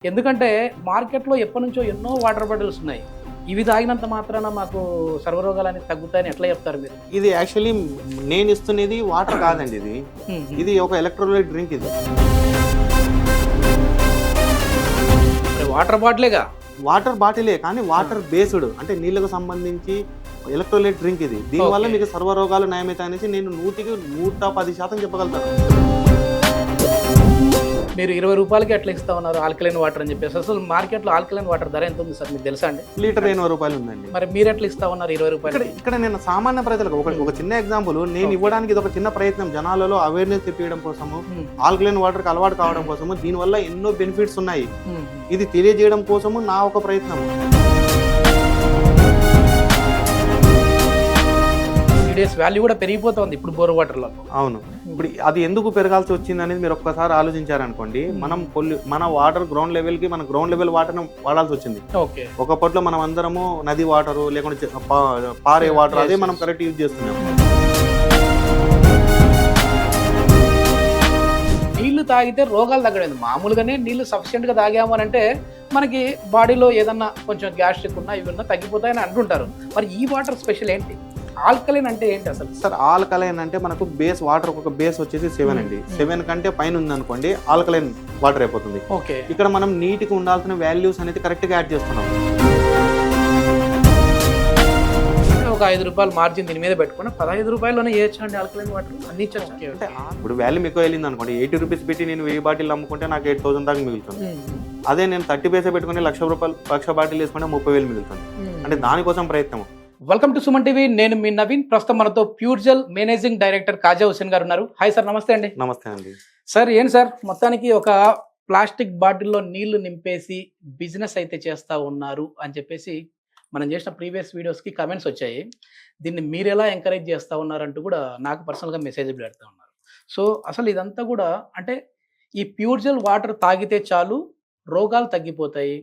ఎందుకంటే మార్కెట్లో ఎప్పటి నుంచో ఎన్నో వాటర్ బాటిల్స్ ఉన్నాయి. ఇవి తాగినంత మాత్రాన మాకు సర్వరోగాలు అనేది తగ్గుతాయని ఎట్లా చెప్తారు మీరు? ఇది యాక్చువల్లీ నేను ఇస్తున్నది వాటర్ కాదండి. ఇది ఒక ఎలక్ట్రోలైట్ డ్రింక్. ఇది వాటర్ బాటిలేగా. వాటర్ బాటిలే కానీ వాటర్ బేస్డ్, అంటే నీళ్ళకు సంబంధించి ఎలక్ట్రోలైట్ డ్రింక్. ఇది దీనివల్ల మీకు సర్వరోగాలు నయమవుతాయి అనేసి నేను 100% చెప్పగలుగుతాను. మీరు 20 రూపాయలకి ఎట్లా ఇస్తా ఉన్నారు ఆల్కలైన్ వాటర్ అని చెప్పేసి? అసలు మార్కెట్లో ఆల్కలైన్ వాటర్ ధర ఎంత ఉంది సార్ మీకు తెలుసా అండి? లీటర్ 80 రూపాయలు ఉందండి. మరి మీరు ఎట్లా ఇస్తా ఉన్నారు 20 రూపాయలు? ఇక్కడ నేను సామాన్య ప్రజలకు ఒక చిన్న ఎగ్జాంపుల్ నేను ఇవ్వడానికి ఇది ఒక చిన్న ప్రయత్నం, జనాలలో అవేర్నెస్ తెప్పించడం కోసము, ఆల్కలైన్ వాటర్ కి అలవాటు కావడం కోసము. దీనివల్ల ఎన్నో బెనిఫిట్స్ ఉన్నాయి, ఇది తెలియజేయడం కోసము నా ఒక ప్రయత్నం. వాల్యూ కూడా పెరిగిపోతుంది ఇప్పుడు బోర్ వాటర్ లో. అవును, ఇప్పుడు అది ఎందుకు పెరగాల్సి వచ్చింది అనేది మీరు ఒక్కసారి ఆలోచించారనుకోండి. మన వాటర్ గ్రౌండ్ లెవెల్ కి మన గ్రౌండ్ లెవెల్ వాటర్ వాడాల్సి వచ్చింది. ఒకప్పట్లో మనం అందరము నది వాటర్ లేకుంటే పారే వాటర్ అదే మనం కరెక్ట్ యూజ్ చేస్తున్నాం. నీళ్లు తాగితే రోగాలు తగ్గలేదు. మామూలుగానే నీళ్లు సఫిషియెంట్ గా తాగాము అని అంటే మనకి బాడీలో ఏదన్నా కొంచెం గ్యాస్ట్రిక్ ఉన్నా ఇవి ఉన్నా తగ్గిపోతాయని అంటుంటారు. మరి ఈ వాటర్ స్పెషల్ ఏంటి? ఆల్కలైన్ అంటే ఏంటి అసలు? సార్ ఆల్కలైన్ అంటే మనకు బేస్ వాటర్ ఒక బేస్ వచ్చేసి 7 అండి. 7 కంటే పైన ఉంది అనుకోండి ఆల్కలైన్ వాటర్ అయిపోతుంది. ఇక్కడ మనం నీటికి ఉండాల్సిన వాల్యూస్ అనేది కరెక్ట్ గా యాడ్ చేస్తున్నాం. ఒక 5 రూపాయలు మార్జిన్ దీని మీద పెట్టుకుని 15 రూపాయల్లోనే చేయొచ్చు అండి ఆల్కలైన్ వాటర్ అన్ని. ఇప్పుడు వాల్యూమ్ ఎక్కువ వెళ్ళింది అనుకోండి, 80 రూపీస్ పెట్టి నేను 1000 బాటిల్ అమ్ముకుంటే నాకు 8000 దాకా మిగులుతుంది. అదే నేను 30 పైసా పెట్టుకుని 1,00,000 బాటిల్ వేసుకుంటే 30,000 మిగులుతుంది. అంటే దానికోసం ప్రయత్నం. Welcome to Suman TV. నేను మీ నవీన్. ప్రస్తుతం మనతో ప్యూర్జెల్ మేనేజింగ్ డైరెక్టర్ కాజా హుసేన్ గారు ఉన్నారు. హాయ్ సార్, నమస్తే అండి. నమస్తే అండి. సార్ ఏంటి సార్, మొత్తానికి ఒక ప్లాస్టిక్ బాటిల్లో నీళ్లు నింపేసి బిజినెస్ అయితే చేస్తా ఉన్నారు అని చెప్పేసి మనం చేసిన ప్రీవియస్ వీడియోస్కి కమెంట్స్ వచ్చాయి. దీన్ని మీరు ఎలా ఎంకరేజ్ చేస్తూ ఉన్నారంటూ కూడా నాకు పర్సనల్గా మెసేజ్ పెడతా ఉన్నారు. సో అసలు ఇదంతా కూడా అంటే ఈ ప్యూర్జెల్ వాటర్ తాగితే చాలు రోగాలు తగ్గిపోతాయి,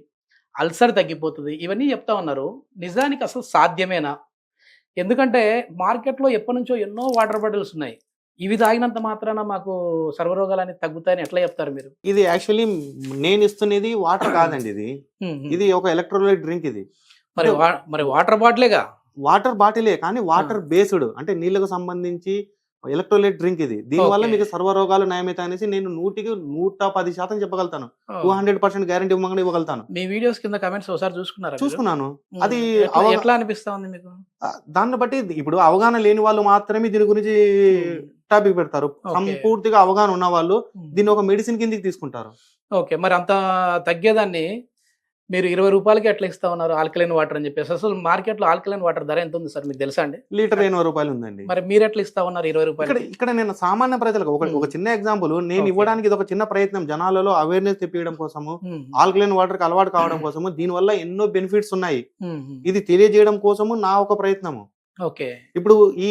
అల్సర్ తగ్గిపోతుంది, ఇవన్నీ చెప్తా ఉన్నారు. నిజానికి అసలు సాధ్యమేనా? ఎందుకంటే మార్కెట్లో ఎప్పటి నుంచో ఎన్నో వాటర్ బాటిల్స్ ఉన్నాయి. ఇవి తాగినంత మాత్రాన మాకు సర్వరోగాలు అనేది తగ్గుతాయని ఎట్లా చెప్తారు మీరు? ఇది యాక్చువల్లీ నేను ఇస్తున్నది వాటర్ కాదండి. ఇది ఒక ఎలక్ట్రోలైట్ డ్రింక్. ఇది మరి వాటర్ బాటిలేగా. వాటర్ బాటిలే కానీ వాటర్ బేస్డ్, అంటే నీళ్ళకు సంబంధించి ఎలక్ట్రోలైట్ డ్రింక్. ఇది దీనివల్ల మీకు సర్వరోగాలు నయమవుతాయి అనేసి నేను 100% చెప్పగలుగుతాను. 200% గ్యారంటీ ఇవ్వగలుగుతాను. మీ వీడియోస్ కింద కమెంట్స్ ఒకసారి చూసుకున్నాను. అది ఎట్లా అనిపిస్తా ఉంది మీకు? దాన్ని బట్టి ఇప్పుడు అవగాహన లేని వాళ్ళు మాత్రమే దీని గురించి టాపిక్ పెడతారు. పూర్తిగా అవగాహన ఉన్న వాళ్ళు దీన్ని ఒక మెడిసిన్ కిందకి తీసుకుంటారు. ఓకే, మరి అంత తగ్గేదాన్ని మీరు 20 రూపాయలకి ఎట్లా ఇస్తా ఉన్నారు ఆల్కలైన్ వాటర్ అని చెప్పేసి? అసలు మార్కెట్లో ఆల్కలైన్ వాటర్ ధర ఎంత ఉంది సార్ మీకు తెలుసా అండి? లీటర్ 80 రూపాయలు ఉందండి. మరి మీరు ఎట్లా ఇస్తా ఉన్నారు 20 రూపాయలు? ఇక్కడ నేను సామాన్య ప్రజలకు ఒక చిన్న ఎగ్జాంపుల్ నేను ఇవ్వడానికి ఇది ఒక చిన్న ప్రయత్నం, జనాలలో అవేర్నెస్ తెప్పించడం కోసము, ఆల్కలైన్ వాటర్ కి అలవాటు కావడం కోసము. దీనివల్ల ఎన్నో బెనిఫిట్స్ ఉన్నాయి, ఇది తెలియజేయడం కోసము నా ఒక ప్రయత్నము. ఓకే, ఇప్పుడు ఈ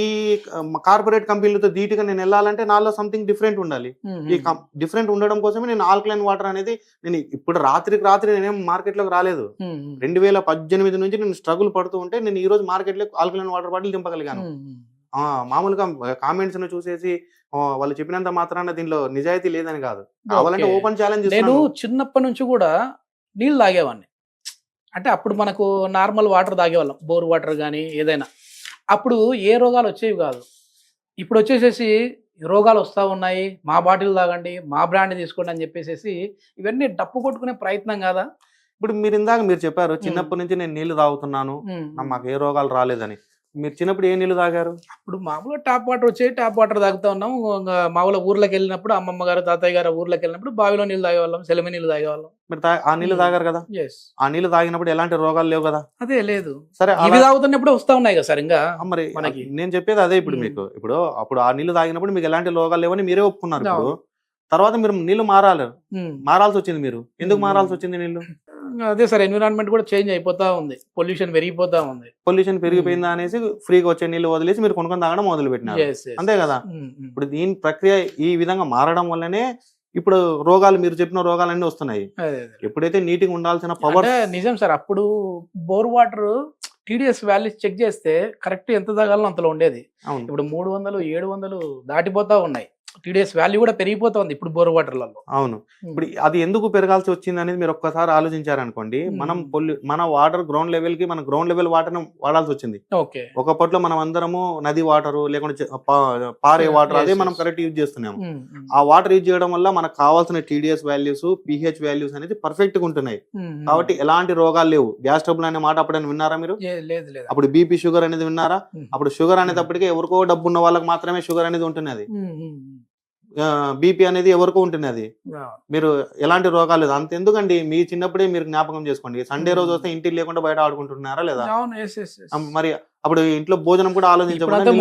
కార్పొరేట్ కంపెనీలతో ధీటుగా నేను వెళ్ళాలంటే నాలో సంథింగ్ డిఫరెంట్ ఉండాలి. ఈ డిఫరెంట్ ఉండడం కోసమే నేను ఆల్కలైన్ వాటర్ అనేది నేను ఇప్పుడు రాత్రి నేనేం మార్కెట్ లోకి రాలేదు. 2018 నుంచి నేను స్ట్రగుల్ పడుతూ ఉంటే నేను ఈ రోజు మార్కెట్ లో ఆల్కలైన్ వాటర్ బాటిల్ దింపగలిగాను. మామూలుగా కామెంట్స్ ను చూసేసి వాళ్ళు చెప్పినంత మాత్రాన దీనిలో నిజాయితీ లేదని కాదు, కావాలంటే ఓపెన్ ఛాలెంజ్. నేను చిన్నప్పటి నుంచి కూడా నీళ్ళు తాగేవాడిని. అంటే అప్పుడు మనకు నార్మల్ వాటర్ తాగేవాళ్ళం, బోర్ వాటర్ కానీ ఏదైనా. అప్పుడు ఏ రోగాలు వచ్చేవి కాదు. ఇప్పుడు వచ్చేసేసి రోగాలు వస్తూ ఉన్నాయి, మా బాటిల్ తాగండి, మా బ్రాండ్ తీసుకోండి అని చెప్పేసి ఇవన్నీ డప్పు కొట్టుకునే ప్రయత్నం కాదా? ఇప్పుడు మీరు చెప్పారు చిన్నప్పటి నుంచి నేను నీళ్లు తాగుతున్నాను, మాకు ఏ రోగాలు రాలేదని. మీరు చిన్నప్పుడు ఏ నీళ్లు తాగారు? అప్పుడు మామూలుగా ట్యాప్ వాటర్ వచ్చేది, ట్యాప్ వాటర్ తాగుతా ఉన్నాం. మామూలుగా ఊర్లోకి వెళ్ళినప్పుడు అమ్మమ్మ గారు తాతయ్య గారు ఊర్లోకి వెళ్ళినప్పుడు బావిలో నీళ్ళు తాగేవాళ్ళం, సెలమి నీళ్ళు తాగేవాళ్ళం. మీరు ఆ నీళ్లు తాగారు కదా? ఆ నీళ్లు తాగినప్పుడు ఎలాంటి రోగాలు లేవు కదా? అదే లేదు. సరే, ఇవి తాగుతున్నప్పుడు వస్తా ఉన్నాయి కదా సార్. ఇంకా మరి మనకి నేను చెప్పేది అదే. ఇప్పుడు మీకు అప్పుడు ఆ నీళ్లు తాగినప్పుడు మీకు ఎలాంటి రోగాలు లేవని మీరే ఒప్పుకున్నారు. ఇప్పుడు తర్వాత మీరు నీళ్లు మారాల్సి వచ్చింది. మీరు ఎందుకు మారాల్సి వచ్చింది నీళ్లు? అదే సార్, ఎన్విరాన్మెంట్ కూడా చేంజ్ అయిపోతా ఉంది, పొల్యూషన్ పెరిగిపోతా ఉంది. పొల్యూషన్ పెరిగిపోయిందా అనేసి ఫ్రీగా వచ్చే నీళ్లు వదిలేసి మీరు కొనుక్కొని తాగడం మొదలు పెట్టినారు. అంతే కదా? ఇప్పుడు దీని ప్రక్రియ ఈ విధంగా మారడం వల్లనే ఇప్పుడు రోగాలు, మీరు చెప్పిన రోగాలన్నీ వస్తున్నాయి. ఎప్పుడైతే నీటిగా ఉండాల్సిన పవర్. నిజం సార్, అప్పుడు bore water TDS values check చేస్తే కరెక్ట్ ఎంత తాగాలో అంతలో ఉండేది. ఇప్పుడు 300, 700 దాటిపోతా ఉన్నాయి. టీడీఎస్ వాల్యూ కూడా పెరిగిపోతుంది ఇప్పుడు బోర్ వాటర్లలో. అవును. ఇప్పుడు అది ఎందుకు పెరగాల్సి వచ్చింది అనేది మీరు ఒక్కసారి ఆలోచించారనుకోండి, మనం మన వాటర్ గ్రౌండ్ లెవెల్ కి మన గ్రౌండ్ లెవెల్ వాటర్ వాడాల్సి వచ్చింది. ఓకే. ఒకప్పట్లో మనం అందరము నది వాటర్ లేకుంటే పారే వాటర్ అదే మనం కరెక్ట్ యూజ్ చేస్తున్నాము. ఆ వాటర్ యూజ్ చేయడం వల్ల మనకు కావాల్సిన టీడీఎస్ వాల్యూస్, pH వాల్యూస్ అనేది పర్ఫెక్ట్ గా ఉంటున్నాయి. కాబట్టి ఎలాంటి రోగాలు లేవు. గ్యాస్ ట్రబుల్ అనే మాట అప్పుడైనా విన్నారా మీరు? లేదు లేదు. అప్పుడు బీపీ షుగర్ అనేది విన్నారా? అప్పుడు షుగర్ అనేటప్పటికే ఎవరికో డబ్బు ఉన్న వాళ్ళకి మాత్రమే షుగర్ అనేది ఉంటున్నది. బీపీ అనేది ఎవరికో ఉంటున్నది. మీరు ఎలాంటి రోగాలు లేదు. అంత ఎందుకండి, మీ చిన్నప్పుడే మీరు జ్ఞాపకం చేసుకోండి. సండే రోజు వస్తే ఇంటికి లేకుండా బయట ఆడుకుంటున్నారా లేదా? మరి అప్పుడు ఇంట్లో భోజనం కూడా ఆలోచించకుండా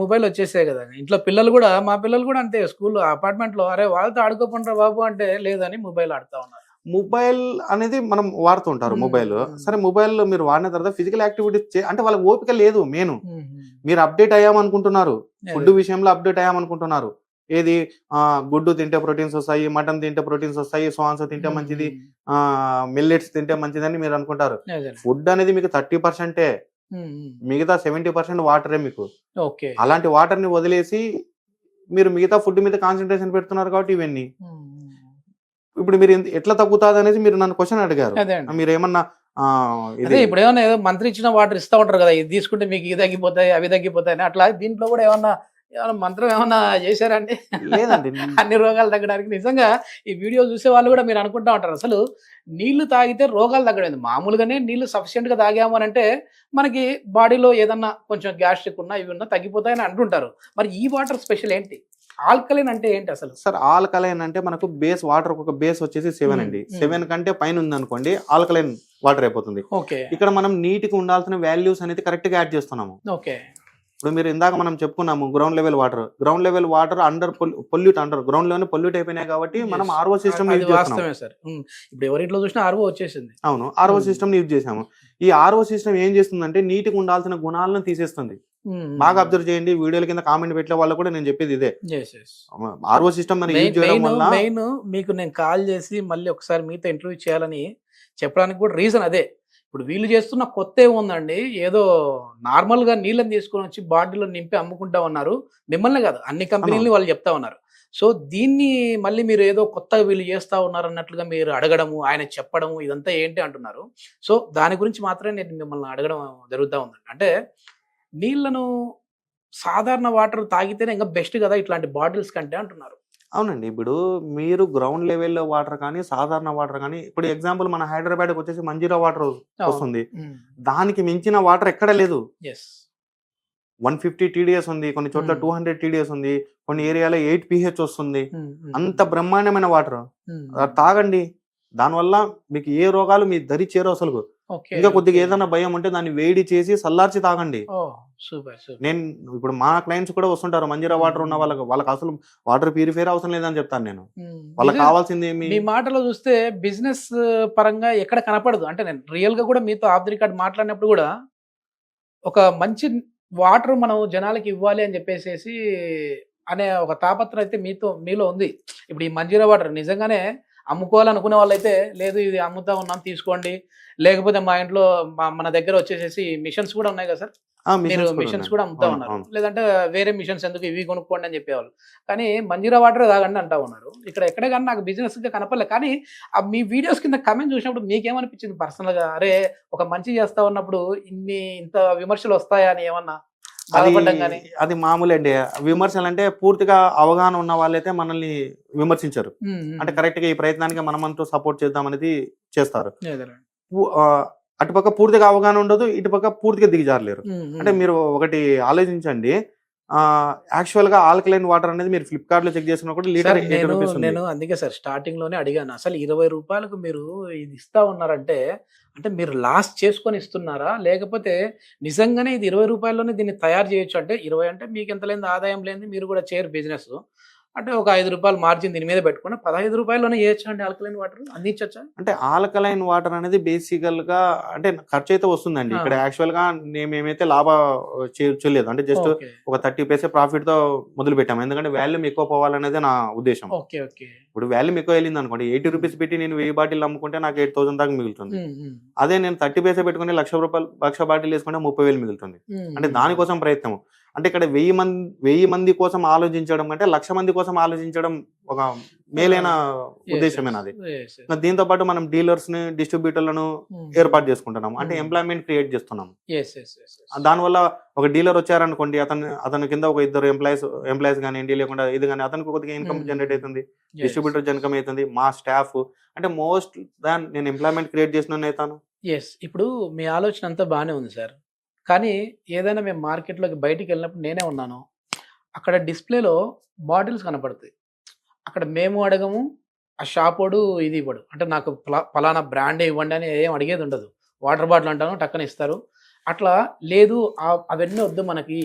మొబైల్ వచ్చేసాయి కదా. ఇంట్లో పిల్లలు కూడా, మా పిల్లలు కూడా అంతే, స్కూల్ అపార్ట్మెంట్ లో అరే వాళ్ళతో ఆడుకోకుండా బాబు అంటే లేదని మొబైల్ ఆడుతా ఉన్నారు. మొబైల్ అనేది మనం వాడుతుంటారు. మొబైల్ సరే, మొబైల్ మీరు వాడిన తర్వాత ఫిజికల్ యాక్టివిటీస్ అంటే వాళ్ళకి ఓపిక లేదు. మీరు అప్డేట్ అయ్యామనుకుంటున్నారు, ఫుడ్ విషయంలో అప్డేట్ అయ్యామనుకుంటున్నారు. ఏది గుడ్డు తింటే ప్రోటీన్స్ వస్తాయి, మటన్ తింటే ప్రోటీన్స్ వస్తాయి, సోన్స్ తింటే మంచిది, మిల్లెట్స్ తింటే మంచిది అని మీరు అనుకుంటారు. ఫుడ్ అనేది మీకు 30%, మిగతా 70% వాటరే మీకు. అలాంటి వాటర్ ని వదిలేసి మీరు మిగతా ఫుడ్ మీద కాన్సన్ట్రేషన్ పెడుతున్నారు. కాబట్టి ఇవన్నీ ఇప్పుడు మీరు ఎట్లా తగ్గుతుంది అనేది మీరు నన్ను క్వశ్చన్ అడిగారు. మీరు ఏమన్నా ఇప్పుడు ఏమన్నా ఏదో మంత్రి ఇచ్చిన వాటర్ ఇస్తా ఉంటారు కదా, ఇది తీసుకుంటే మీకు ఇది తగ్గిపోతాయి అవి తగ్గిపోతాయి అట్లా దీంట్లో కూడా ఏమన్నా మంత్రం ఏమన్నా చేశారండి? లేదండి. అన్ని రోగాలు తగ్గడానికి నిజంగా ఈ వీడియో చూసే వాళ్ళు కూడా మీరు అనుకుంటా ఉంటారు, అసలు నీళ్లు తాగితే రోగాలు తగ్గడం, మామూలుగానే నీళ్లు సఫిషియెంట్ గా తాగాము అని అంటే మనకి బాడీలో ఏదన్నా కొంచెం గ్యాస్ట్రిక్ ఉన్నా ఇవి ఉన్నా తగ్గిపోతాయని అంటుంటారు. మరి ఈ వాటర్ స్పెషల్ ఏంటి? ఆల్కలైన్ అంటే ఏంటి అసలు? సార్, ఆల్కలైన్ అంటే మనకు బేస్ వాటర్ ఒక బేస్ వచ్చేసి 7 అండి. 7 కంటే పైన ఉంది అనుకోండి ఆల్కలైన్ వాటర్ అయిపోతుంది. ఇక్కడ మనం నీటికి ఉండాల్సిన వాల్యూస్ అనేది కరెక్ట్ గా యాడ్ చేస్తున్నాము. ఇప్పుడు మీరు ఇందాక మనం చెప్పుకున్నాము ground level water under pollute, under ground లోనే పొల్యూట్ అయిపోయినాయి కాబట్టి మనం ఆర్ఓ సిస్టమ్ యూజ్ చేస్తున్నాం. ఇప్పుడు ఎవరింట్లో చూసినా ఆర్ఓ వచ్చేసింది. అవును, ఆర్ఓ సిస్టమ్ యూజ్ చేసాము. ఈ ఆర్ఓ సిస్టమ్ ఏం చేస్తుందంటే నీటికి ఉండాల్సిన గుణాలను తీసేస్తుంది. బాగా అబ్జర్వ్ చేయండి, వీడియోల కింద కామెంట్ పెట్టే వాళ్ళు కూడా నేను చెప్పేది ఇదే. ఆర్ఓ సిస్టమ్ యూజ్ చేయడం వల్ల మెయిన్ మీకు నేను కాల్ చేసి మళ్ళీ ఒకసారి మీతో ఇంటర్వ్యూ చేయాలని చెప్పడానికి కూడా రీజన్ అదే. ఇప్పుడు వీళ్ళు చేస్తున్న కొత్త ఏముందండి, ఏదో నార్మల్ గా నీళ్ళని తీసుకొని వచ్చి బాటిల్లో నింపి అమ్ముకుంటా ఉన్నారు. మిమ్మల్ని కాదు, అన్ని కంపెనీలని వాళ్ళు చెప్తా ఉన్నారు. సో దీన్ని మళ్ళీ మీరు ఏదో కొత్తగా వీళ్ళు చేస్తా ఉన్నారు అన్నట్లుగా మీరు అడగడము, ఆయన చెప్పడము, ఇదంతా ఏంటి అంటున్నారు. సో దాని గురించి మాత్రమే నేను మిమ్మల్ని అడగడం జరుగుతూ ఉందండి. అంటే నీళ్లను సాధారణ వాటర్ తాగితేనే ఇంకా బెస్ట్ కదా ఇట్లాంటి బాటిల్స్ కంటే అంటున్నారు. అవునండి. ఇప్పుడు మీరు గ్రౌండ్ లెవెల్లో వాటర్ కానీ సాధారణ వాటర్ కానీ, ఇప్పుడు ఎగ్జాంపుల్ మన హైదరాబాద్ వచ్చేసి మంజీరా వాటర్ వస్తుంది. దానికి మించిన వాటర్ ఎక్కడ లేదు. 150 TDS ఉంది, కొన్ని చోట్ల 200 TDS ఉంది, కొన్ని ఏరియాలో 8 pH వస్తుంది. అంత బ్రహ్మాండమైన వాటర్ తాగండి. దానివల్ల మీకు ఏ రోగాలు మీ దరి చేరు. అసలు ఇంకా కొద్దిగా ఏదైనా భయం ఉంటే దాన్ని వేడి చేసి చల్లార్చి తాగండి. నేను ఇప్పుడు మా క్లయింట్స్ కూడా వస్తుంటారు, మంజీరా వాటర్ ఉన్న వాళ్ళకి అసలు వాటర్ ప్యూరిఫైర్ అవసరం లేదని చెప్తాను నేను. వాళ్ళకి కావాల్సింది మీ మాటలో చూస్తే బిజినెస్ పరంగా ఎక్కడ కనపడదు. అంటే నేను రియల్ గా కూడా మీతో ఆఫ్ ది రికార్డ్ మాట్లాడినప్పుడు కూడా ఒక మంచి వాటర్ మనం జనాలకి ఇవ్వాలి అని చెప్పేసి అనే ఒక తాపత్రం అయితే మీలో ఉంది. ఇప్పుడు ఈ మంజీరా వాటర్ నిజంగానే అమ్ముకోవాలనుకునే వాళ్ళైతే లేదు ఇది అమ్ముతా ఉన్నాం తీసుకోండి, లేకపోతే మా ఇంట్లో మన దగ్గర వచ్చేసేసి మిషన్స్ కూడా ఉన్నాయి కదా సార్, మీరు మిషన్స్ కూడా అమ్ముతా ఉన్నారు, లేదంటే వేరే మిషన్స్ ఎందుకు ఇవి కొనుక్కోండి అని చెప్పేవాళ్ళు. కానీ మంజీరా వాటర్ తాగండి అంటా ఉన్నారు. ఇక్కడ ఎక్కడే కానీ నాకు బిజినెస్ గా కనపడలేదు. కానీ మీ వీడియోస్ కింద కమెంట్ చూసినప్పుడు మీకేమనిపించింది పర్సనల్ గా? అరే ఒక మంచి చేస్తా ఉన్నప్పుడు ఇంత విమర్శలు వస్తాయా అని ఏమన్నా? అది మామూలు అండి. విమర్శలు అంటే పూర్తిగా అవగాహన ఉన్న వాళ్ళైతే మనల్ని విమర్శించారు. అంటే కరెక్ట్ గా ఈ ప్రయత్నానికి మనమంతా సపోర్ట్ చేద్దాం అనేది చేస్తారు. అటుపక్క పూర్తిగా అవగాహన ఉండదు, ఇటుపక్క పూర్తిగా దిగజారలేరు. అంటే మీరు ఒకటి ఆలోచించండి, యాక్చువల్ గా ఆల్కలైన్ వాటర్ అనేది మీరు ఫ్లిప్కార్ట్ లో చెక్ చేసినా కూడా లీటర్ 80 రూపీస్. నేను అందుకే సార్ స్టార్టింగ్ లోనే అడిగాను, అసలు 20 రూపాయలకు మీరు ఇది ఇస్తా ఉన్నారంటే అంటే మీరు లాస్ చేసుకొని ఇస్తున్నారా, లేకపోతే నిజంగానే ఇది 20 రూపాయల్లోనే దీన్ని తయారు చేయొచ్చు? అంటే 20 అంటే మీకు ఎంత లేని ఆదాయం లేని మీరు కూడా చేయరు బిజినెస్ అంటే ఒక 5 రూపాయలు మార్జిన్ దీని మీద పెట్టుకుని 15 రూపాయల్లోనే చేయొచ్చు అండి ఆల్కలైన్ వాటర్ అందించచ్చా? అంటే ఆల్కలైన్ వాటర్ అనేది బేసికల్ గా అంటే ఖర్చు అయితే వస్తుందండి. ఇక్కడ యాక్చువల్ గా మేమైతే లాభ చేయలేదు. అంటే జస్ట్ ఒక 30 పైసే ప్రాఫిట్ తో మొదలు పెట్టాము. ఎందుకంటే వాల్యూమ్ ఎక్కువ పోవాలనేది నా ఉద్దేశం. ఇప్పుడు వాల్యూమ్ ఎక్కువ వెళ్ళింది అనుకోండి, 80 రూపీస్ పెట్టి నేను 1000 బాటిల్ అమ్ముకుంటే నాకు 8000 దాకా మిగులుతుంది. అదే నేను 30 పైసే పెట్టుకుని 1,00,000 బాటిల్ వేసుకుంటే 30,000 మిగులుతుంది. అంటే దానికోసం ప్రయత్నం. అంటే ఇక్కడ 1000 మంది కోసం ఆలోచించడం అంటే 1,00,000 మంది కోసం ఆలోచించడం ఒక మేలైన ఉద్దేశమే నాది. దీంతో పాటు మనం డీలర్స్ ని డిస్ట్రిబ్యూటర్లను ఏర్పాటు చేసుకుంటున్నాం, అంటే ఎంప్లాయ్మెంట్ క్రియేట్ చేస్తున్నాం. దానివల్ల ఒక డీలర్ వచ్చారనుకోండి, అతని కింద ఒక 2 ఎంప్లాయీస్ కానివ్వండి, లేకుండా ఇది కానీ అతనికి కొద్దిగా ఇన్కమ్ జనరేట్ అవుతుంది, డిస్ట్రిబ్యూటర్ ఇన్కమ్ అవుతుంది, మా స్టాఫ్ అంటే మోస్ట్ దాన్ నేను ఎంప్లాయ్మెంట్ క్రియేట్ చేసిన అవుతాను. ఇప్పుడు మీ ఆలోచన అంతా బాగానే ఉంది సార్, కానీ ఏదైనా మేము మార్కెట్లోకి బయటికి వెళ్ళినప్పుడు నేనే ఉన్నాను, అక్కడ డిస్ప్లేలో బాటిల్స్ కనపడతాయి, అక్కడ మేము అడగము, ఆ షాప్ వాడు ఇది ఇవ్వడు, అంటే నాకు ఫలానా బ్రాండే ఇవ్వండి అని ఏం అడిగేది ఉండదు. వాటర్ బాటిల్ అంటాను టక్కన ఇస్తారు. అట్లా లేదు, అవన్నీ వద్దు, మనకి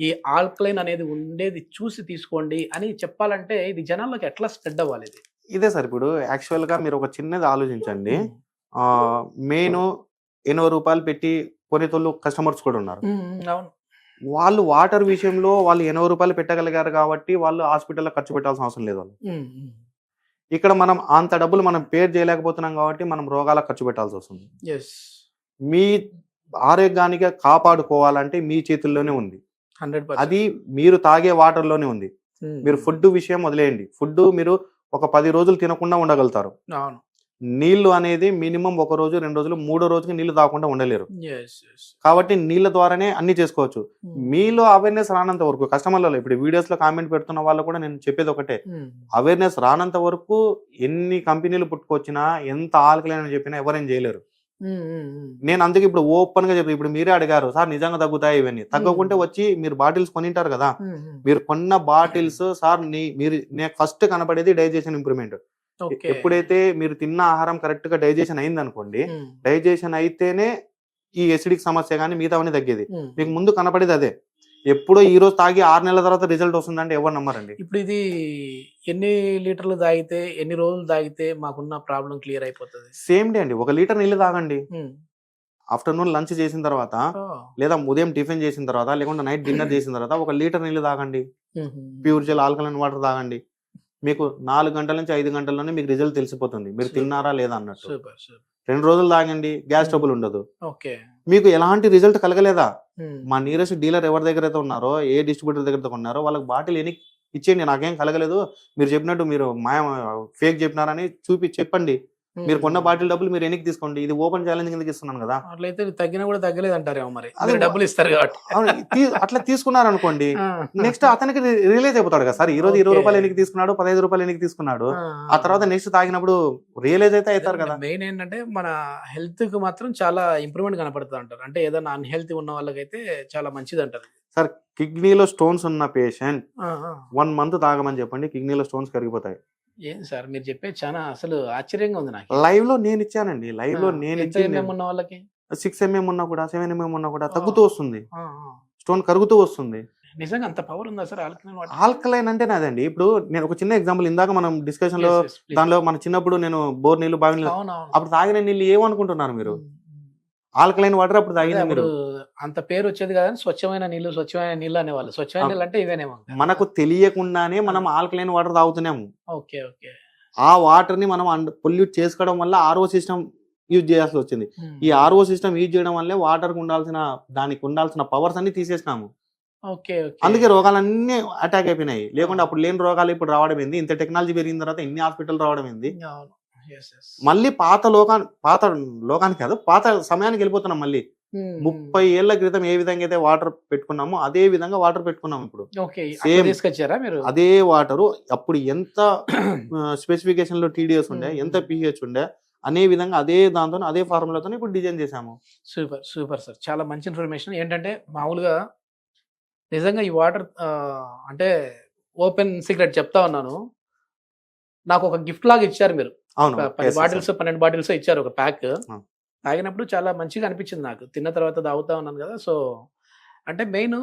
ఈ ఆల్కలైన్ అనేది ఉండేది చూసి తీసుకోండి అని చెప్పాలంటే ఇది జనాల్లోకి ఎట్లా స్ప్రెడ్ అవ్వాలి? ఇదే సార్, ఇప్పుడు యాక్చువల్గా మీరు ఒక చిన్నది ఆలోచించండి. మెయిన్ 80 రూపాయలు పెట్టి కొనేతోళ్ళు కస్టమర్స్ కూడా ఉన్నారు. అవును, వాళ్ళు వాటర్ విషయంలో వాళ్ళు 80 రూపాయలు పెట్టగలిగారు కాబట్టి వాళ్ళు హాస్పిటల్లో ఖర్చు పెట్టాల్సిన అవసరం లేదు. వాళ్ళు ఇక్కడ మనం అంత డబ్బులు మనం పేర్ చేయలేకపోతున్నాం కాబట్టి మనం రోగాలకు ఖర్చు పెట్టాల్సి వస్తుంది. మీ ఆరోగ్యానికి కాపాడుకోవాలంటే మీ చేతుల్లోనే ఉంది, 100%. అది మీరు తాగే వాటర్ లోనే ఉంది. మీరు ఫుడ్ విషయం వదిలేయండి, ఫుడ్ మీరు ఒక 10 రోజులు తినకుండా ఉండగలుగుతారు. నీళ్లు అనేది మినిమం 1 రోజు 2 రోజులు 3వ రోజుకి నీళ్లు తాగకుండా ఉండలేరు. కాబట్టి నీళ్ళ ద్వారానే అన్ని చేసుకోవచ్చు. మీలో అవేర్నెస్ రానంత వరకు కస్టమర్లలో, ఇప్పుడు వీడియోస్ లో కామెంట్ పెడుతున్న వాళ్ళు కూడా నేను చెప్పేది ఒకటే, అవేర్నెస్ రానంత వరకు ఎన్ని కంపెనీలు పుట్టుకొచ్చినా ఎంత ఆల్కలైన్ అని చెప్పినా ఎవరేం చేయలేరు. నేను అందుకే ఇప్పుడు ఓపెన్ గా చెప్పి, ఇప్పుడు మీరే అడిగారు సార్ నిజంగా తగ్గుతాయి ఇవన్నీ, తగ్గకుంటే వచ్చి మీరు బాటిల్స్ కొనింటారు కదా, మీరు కొన్న బాటిల్స్ సార్ మీరు ఫస్ట్ కనపడేది డైజెషన్ ఇంప్రూవ్మెంట్. ఎప్పుడైతే మీరు తిన్న ఆహారం కరెక్ట్ గా డైజెషన్ అయింది అనుకోండి, డైజెషన్ అయితేనే ఈ ఎసిడిక్ సమస్య కానీ మిగతావన్నీ తగ్గేది. మీకు ముందు కనపడేది అదే. ఎప్పుడో ఈ రోజు తాగి 6 నెలల తర్వాత రిజల్ట్ వస్తుందంటే ఎవరు నమ్మరండి. ఇప్పుడు ఇది ఎన్ని లీటర్లు తాగితే, ఎన్ని రోజులు తాగితే మాకున్న ప్రాబ్లం క్లియర్ అయిపోతుంది? సేమ్ డే అండి. 1 లీటర్ నీళ్ళు తాగండి, ఆఫ్టర్నూన్ లంచ్ చేసిన తర్వాత, లేదా ఉదయం టిఫిన్ చేసిన తర్వాత, లేకుంటే నైట్ డిన్నర్ చేసిన తర్వాత 1 లీటర్ నీళ్ళు తాగండి. ప్యూర్ జెల్ ఆల్కలైన్ వాటర్ తాగండి. మీకు 4 గంటల నుంచి 5 గంటల్లోనే మీకు రిజల్ట్ తెలిసిపోతుంది, మీరు తిన్నారా లేదా అన్నట్టు. 2 రోజులు తాగండి, గ్యాస్ ట్రబుల్ ఉండదు. మీకు ఎలాంటి రిజల్ట్ కలగలేదా, మా నియరెస్ట్ డీలర్ ఎవరి దగ్గర అయితే ఉన్నారో, ఏ డిస్ట్రిబ్యూటర్ దగ్గర ఉన్నారో వాళ్ళకి బాటిల్ ఎన్ని ఇచ్చేయండి, నాకేం కలగలేదు, మీరు చెప్పినట్టు మీరు ఫేక్ చెప్పినారని చెప్పండి. మీరు కొన్న బాటిల్ డబ్బులు మీరు ఎన్నికి తీసుకోండి, ఇది ఓపెన్ ఛాలెంజ్ కిందకి ఇస్తున్నాను కదా. అట్లయితే తగ్గినా కూడా తగ్గలేదు అంటారేమో, మరి అదే డబ్బులు ఇస్తారు కాబట్టి. అట్లా తీసుకున్నారు అనుకోండి, నెక్స్ట్ అతనికి రియలైజ్ అయిపోతాడు కదా సార్, ఈ రోజు 20 రూపాయలు ఎన్నికి తీసుకున్నాడు, 15 రూపాయలు ఎన్నికి తీసుకున్నాడు, ఆ తర్వాత నెక్స్ట్ తాగినప్పుడు రియలైజ్ అయితే అవుతారు కదా. మెయిన్ ఏంటంటే మన హెల్త్ కి మాత్రం చాలా ఇంప్రూవ్మెంట్ కనపడుతుంది అంటారు, అంటే ఏదైనా అన్హెల్తీ ఉన్న వాళ్ళకైతే చాలా మంచిది అంటారు. సార్ కిడ్నీలో స్టోన్స్ ఉన్న పేషెంట్ 1 మంత్ తాగమని చెప్పండి, కిడ్నీలో స్టోన్స్ కరిగిపోతాయి. ఏం సార్ మీరు చెప్పేది చాలా అసలు ఆశ్చర్యంగా ఉంది నాకు. లైవ్ లో నేను ఇచ్చానండి, లైవ్ లో నేను ఉన్న వాళ్ళకి 6 mm ఉన్నా కూడా 7 mm ఉన్నా కూడా తగ్గుతూ వస్తుంది, స్టోన్ కరుగుతూ వస్తుంది. నిజంగా అంత పవర్ ఉందా సార్ ఆల్కలైన్? ఆల్కలైన్ అంటే అదండి, ఇప్పుడు నేను ఒక చిన్న ఎగ్జాంపుల్, ఇందాక మనం డిస్కషన్ లో దానిలో మన చిన్నప్పుడు నేను బోర్ నీళ్ళు బావి నీళ్ళు అప్పుడు తాగిన నీళ్ళు ఏమనుకుంటున్నారు మీరు, ఆల్కలైన్ వాటర్ అప్పుడు తాగిన మీరు అంత పేరు వచ్చేది కదా, స్వచ్ఛమైన నీళ్ళు అనేవాళ్ళు. స్వచ్ఛమైన నీళ్ళు అంటే ఇవేనేమో, మనకు తెలియకుండానే మనం ఆల్కలైన్ వాటర్ తాగుతున్నాము. Okay okay. ఆ వాటర్ ని మనం పొల్యూట్ చేసుకోవడం వల్ల ఆర్ఓ సిస్టమ్ యూజ్ చేయాల్సి వచ్చింది. ఈ ఆర్ఓ సిస్టమ్ యూజ్ చేయడం వల్లే వాటర్ దానికి ఉండాల్సిన పవర్స్ అన్ని తీసేసినాము. అందుకే రోగాలన్నీ అటాక్ అయిపోయినాయి. లేకుంటే అప్పుడు లేని రోగాలు ఇప్పుడు రావడం ఏంది, ఇంత టెక్నాలజీ పెరిగిన తర్వాత ఇన్ని హాస్పిటల్ రావడం ఏంది. మళ్ళీ పాత లోకానికి కాదు, పాత సమయానికి వెళ్ళిపోతున్నాం. మళ్ళీ 30 ఏళ్ల క్రితం ఏ విధంగా అయితే వాటర్ పెట్టుకున్నామో అదే విధంగా వాటర్ పెట్టుకున్నాం ఇప్పుడు. అదే వాటరు అప్పుడు ఎంత స్పెసిఫికేషన్ లో టీడీఎస్ ఉండే, ఎంత పిహెచ్ ఉండే, అనే విధంగా అదే దాంతో అదే ఫార్ములాతో ఇప్పుడు డిజైన్ చేసాము. సూపర్ సూపర్ సార్, చాలా మంచి ఇన్ఫర్మేషన్. ఏంటంటే మామూలుగా నిజంగా ఈ వాటర్ అంటే ఓపెన్ సీక్రెట్ చెప్తా ఉన్నాను, నాకు ఒక గిఫ్ట్ లాగా ఇచ్చారు మీరు. 10 బాటిల్స్ 12 బాటిల్స్ ఇచ్చారు ఒక ప్యాక్. తాగినప్పుడు చాలా మంచిగా అనిపించింది నాకు, తిన్న తర్వాత తాగుతా ఉన్నాను కదా. సో అంటే మెయిన్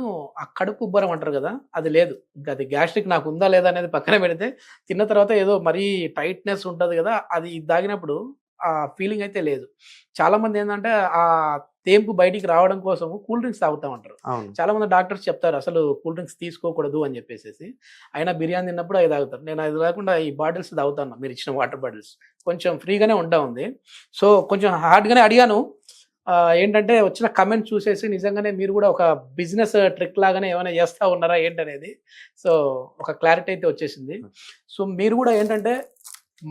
ఆ కడుపు ఉబ్బరం అంటారు కదా, అది లేదు. ఇంకా అది గ్యాస్ట్రిక్ నాకు ఉందా లేదా అనేది పక్కన పెడితే, తిన్న తర్వాత ఏదో మరీ టైట్నెస్ ఉంటుంది కదా, అది తాగినప్పుడు ఆ ఫీలింగ్ అయితే లేదు. చాలా మంది ఏంటంటే ఆ తేంపు బయటికి రావడం కోసం కూల్ డ్రింక్స్ తాగుతామంటారు. చాలా మంది డాక్టర్స్ చెప్తారు అసలు కూల్ డ్రింక్స్ తీసుకోకూడదు అని చెప్పేసి, అయినా బిర్యానీ తిన్నప్పుడు అవి తాగుతారు. నేను అది కాకుండా ఈ బాటిల్స్ తాగుతాను, మీరు ఇచ్చిన వాటర్ బాటిల్స్ కొంచెం ఫ్రీగానే ఉంటా ఉంది. సో కొంచెం హార్డ్గానే అడిగాను, ఏంటంటే వచ్చిన కమెంట్ చూసేసి నిజంగానే మీరు కూడా ఒక బిజినెస్ ట్రిక్ లాగానే ఏమైనా చేస్తా ఉన్నారా ఏంటనేది. సో ఒక క్లారిటీ అయితే వచ్చేసింది. సో మీరు కూడా ఏంటంటే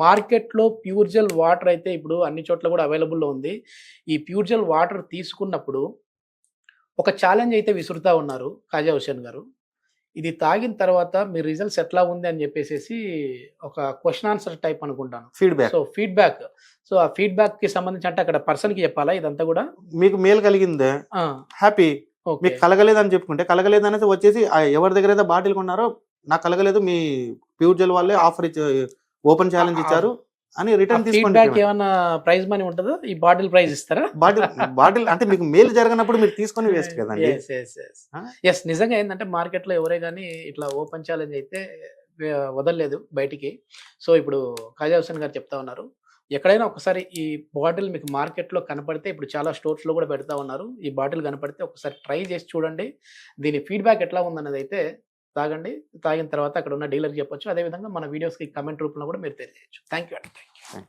మార్కెట్‌లో ప్యూర్ జెల్ వాటర్ అయితే ఇప్పుడు అన్ని చోట్ల కూడా అవైలబుల్‌లో ఉంది. ఈ ప్యూర్ జెల్ వాటర్ తీసుకున్నప్పుడు ఒక ఛాలెంజ్ అయితే విసురుతా ఉన్నారు కాజా హుసేన్ గారు. ఇది తాగిన తర్వాత మీ రిజల్ట్స్ ఎట్లా ఉంది అని చెప్పేసేసి ఒక క్వెషన్ ఆన్సర్ టైప్ అనుకుంటాను. ఫీడ్‌బ్యాక్. So feedback. సో ఆ ఫీడ్‌బ్యాక్‌కి సంబంధించి అంటే అక్కడ పర్సన్‌కి చెప్పాలా ఇదంతా గూడా? మీకు మేలు కలిగిందే ఆ! హ్యాపీ. ఓకే. మీకు కలగలేదని చెప్పుకుంటే, కలగలేదనేసి వచ్చేసి ఎవరి దగ్గరైతే బాటిల్ కొన్నారో నాకు కలగలేదు, మీ ప్యూర్ జెల్ వాళ్ళే ఆఫర్ ఓపెన్ ఛాలెంజ్ ఇచ్చారు అని రిటర్న్ తీసుకోండి. ఫీడ్‌బ్యాక్ ఏమన్నా ప్రైజ్ మనీ ఉంటదా? ఈ బాటిల్ ప్రైజ్ ఇస్తారా? బాటిల్ అంటే మీకు మేలు జరగనప్పుడు మీరు తీసుకొని వేస్ట్ కదండి. యెస్. నిజంగా ఏందంటే మార్కెట్‌లో ఎవరే గాని ఇట్లా ఓపెన్ ఛాలెంజ్ అయితే వదలలేదు బయటికి. సో ఇప్పుడు కాజా హుసేన్ గారు చెప్తా ఉన్నారు. ఎక్కడైనా ఒకసారి ఈ బాటిల్ మీకు మార్కెట్‌లో కనపడితే ఇప్పుడు చాలా స్టోర్స్‌లో కూడా పెడతా ఉన్నారు. ఈ బాటిల్ కనపడితే ఒకసారి ట్రై చేసి చూడండి. దీని ఫీడ్‌బ్యాక్ ఎట్లా ఉందన్నదైతే తాగండి. తాగిన తర్వాత అక్కడ ఉన్న డీలర్‌కి చెప్పొచ్చు. అదేవిధంగా మన వీడియోస్‌కి కామెంట్ రూపంలో కూడా మీరు తెలియజేయొచ్చు. థాంక్ యూ అండి. Thank you.